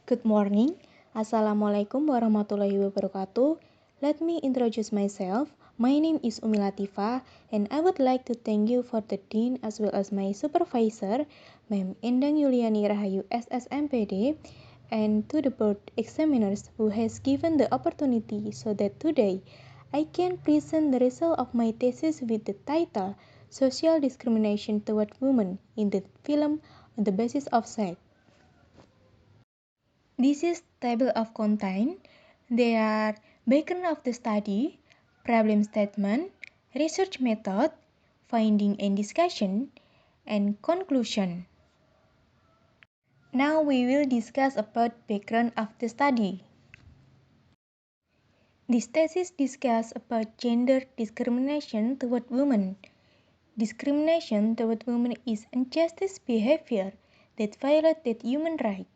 Good morning. Assalamualaikum warahmatullahi wabarakatuh. Let me introduce myself. My name is Umi Latifah, and I would like to thank you for the Dean as well as my supervisor, Ma'am Endang Yuliani Rahayu SSMPD, and to the board examiners who has given the opportunity so that today I can present the result of my thesis with the title Social Discrimination Toward Women in the Film on the Basis of Sex. This is table of content. They are background of the study, problem statement, research method, finding and discussion, and conclusion. Now we will discuss about background of the study. This thesis discusses about gender discrimination toward women. Discrimination toward women is injustice behavior that violates human rights.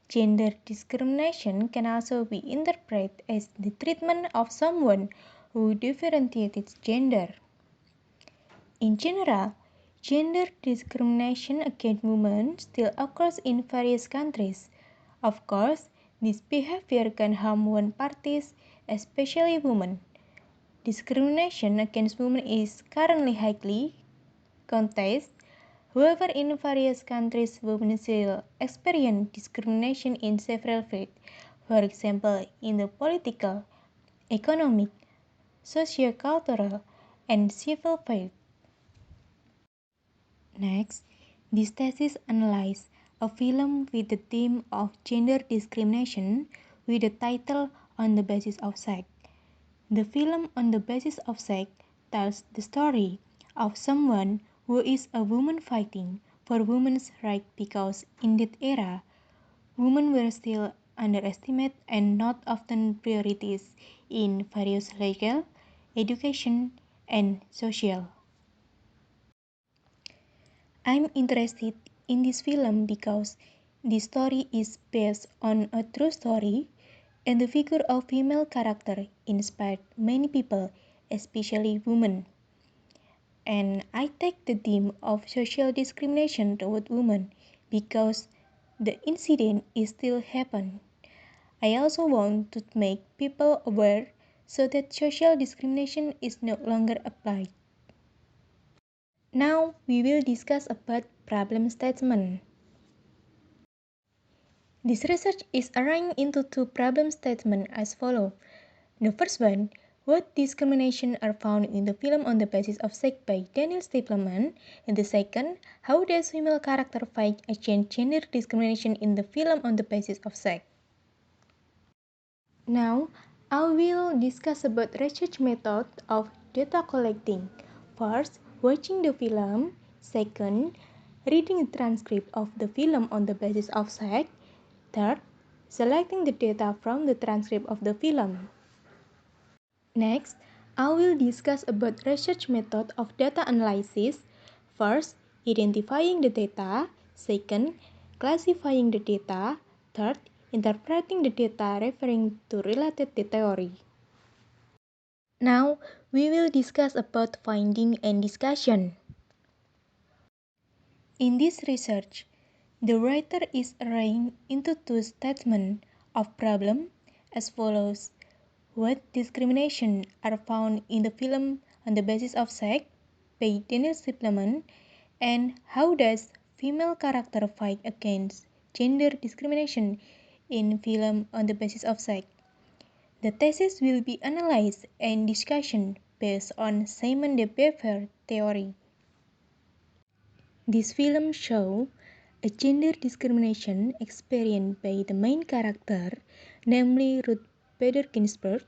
Gender discrimination can also be interpreted as the treatment of someone who differentiates gender. In general, gender discrimination against women still occurs in various countries. Of course, this behavior can harm one party, especially women. Discrimination against women is currently highly contested. However, in various countries, women still experience discrimination in several fields, for example, in the political, economic, socio-cultural, and civil fields. Next, this thesis analyzes a film with the theme of gender discrimination with the title On the Basis of Sex. The film On the Basis of Sex tells the story of someone who is a woman fighting for women's rights because in that era, women were still underestimated and not often priorities in various legal, education, and social. I'm interested in this film because the story is based on a true story and the figure of female character inspired many people, especially women. And I take the theme of social discrimination toward women because the incident is still happening. I also want to make people aware so that social discrimination is no longer applied. Now we will discuss about problem statement. This research is arranged into two problem statements as follows. The first one, what discrimination are found in the film on the basis of sex by Daniel Stapleman? And the second, how does female character fight against gender discrimination in the film on the basis of sex? Now, I will discuss about research method of data collecting. First, watching the film. Second, reading the transcript of the film on the basis of sex. Third, selecting the data from the transcript of the film. Next, I will discuss about research method of data analysis. First, identifying the data. Second, classifying the data. Third, interpreting the data referring to related theory. Now, we will discuss about finding and discussion. In this research, the writer is arranged into two statements of problem as follows. What discrimination are found in the film on the basis of sex by Daniel Stapleman, and how does female character fight against gender discrimination in film on the basis of sex? The thesis will be analyzed and discussion based on Simon de Beauvoir theory. This film shows a gender discrimination experienced by the main character, namely Ruth Bader Ginsburg.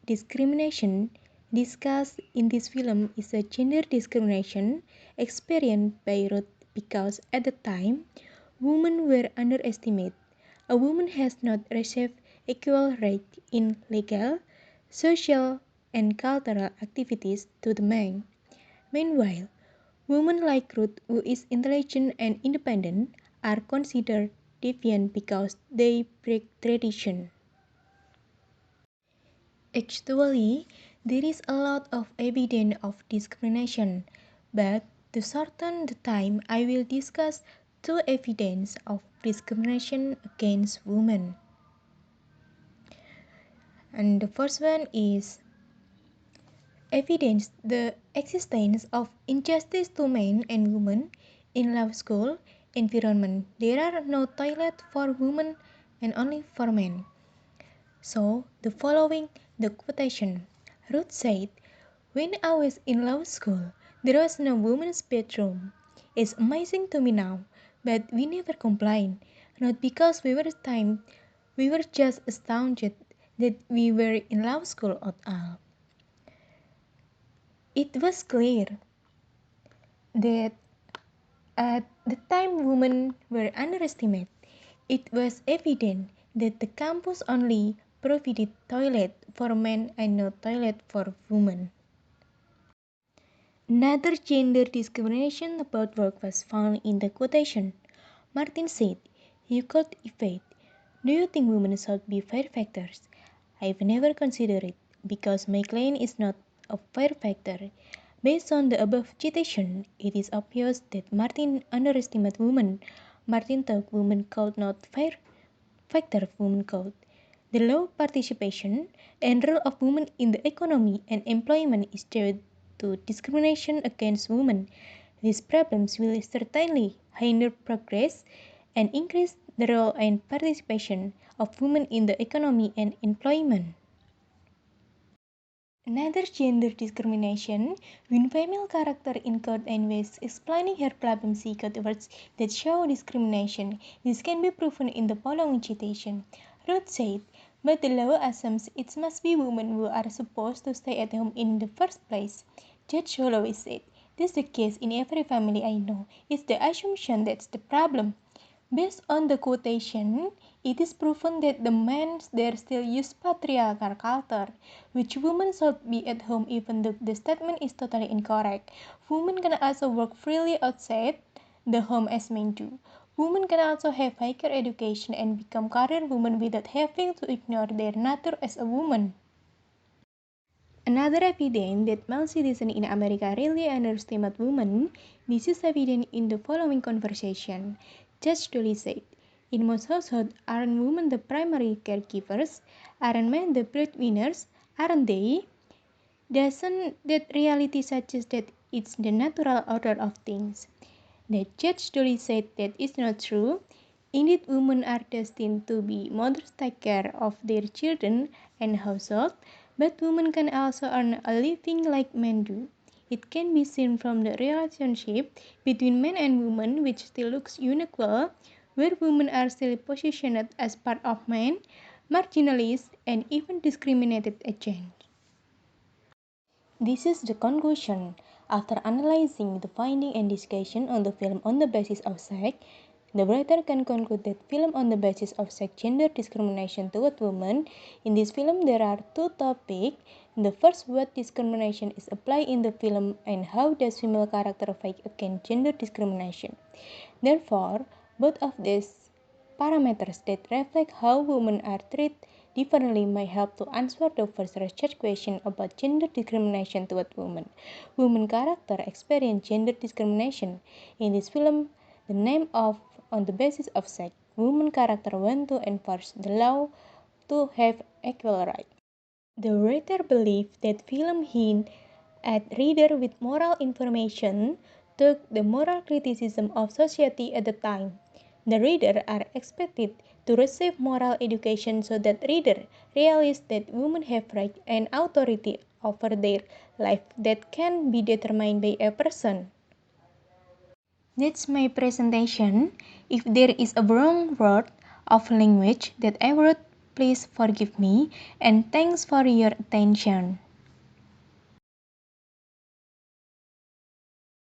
Discrimination discussed in this film is a gender discrimination experienced by Ruth because at the time, women were underestimated. A woman has not received equal rights in legal, social, and cultural activities to the men. Meanwhile, women like Ruth, who is intelligent and independent, are considered deviant because they break tradition. Actually, there is a lot of evidence of discrimination, but to shorten the time, I will discuss two evidence of discrimination against women. And the first one is evidence the existence of injustice to men and women in law school environment. There are no toilets for women and only for men. So, the following the quotation. Ruth said, "When I was in law school, there was no women's bathroom. It's amazing to me now, but we never complained. Not because we were timed, we were just astounded that we were in law school at all." It was clear that at the time women were underestimated. It was evident that the campus only provided toilet for men and no toilet for women. Another gender discrimination about work was found in the quotation. Martin said, "You could evade. Do you think women should be firefighters? I've never considered it, because my client is not a firefighter." Based on the above citation, it is obvious that Martin underestimated women. Martin thought women could not firefighter women could. The low participation and role of women in the economy and employment is due to discrimination against women. These problems will certainly hinder progress and increase the role and participation of women in the economy and employment. Another gender discrimination, when female character in court and ways explaining her problem seek words that show discrimination. This can be proven in the following citation. Ruth said, "But the law assumes it must be women who are supposed to stay at home in the first place." Judge Holloway said, "This is the case in every family I know. It's the assumption that's the problem." Based on the quotation, it is proven that the men there still use patriarchal culture, which women should be at home even though the statement is totally incorrect. Women can also work freely outside the home as men do. Women can also have higher education and become career women without having to ignore their nature as a woman. Another evidence that male citizens in America really underestimate women, this is evident in the following conversation. Judge Dolly said, "In most households, aren't women the primary caregivers? Aren't men the breadwinners? Aren't they? Doesn't that reality suggest that it's the natural order of things?" The Judge Dolly said that is not true. Indeed, women are destined to be mothers, take care of their children and household, but women can also earn a living like men do. It can be seen from the relationship between men and women, which still looks unequal, where women are still positioned as part of men, marginalized, and even discriminated against. This is the conclusion. After analyzing the finding and discussion on the film on the basis of sex, the writer can conclude that film on the basis of sex gender discrimination toward women. In this film, there are two topics. The first, what discrimination is applied in the film and how does female character fight against gender discrimination. Therefore, both of these parameters that reflect how women are treated differently may help to answer the first research question about gender discrimination toward women. Women character experience gender discrimination. In this film, the name of on the basis of sex, women character want to enforce the law to have equal rights. The writer believed that film hint at reader with moral information took the moral criticism of society at the time. The reader are expected to receive moral education so that reader realize that women have right and authority over their life that can be determined by a person. That's my presentation. If there is a wrong word of language that I wrote, please forgive me and thanks for your attention.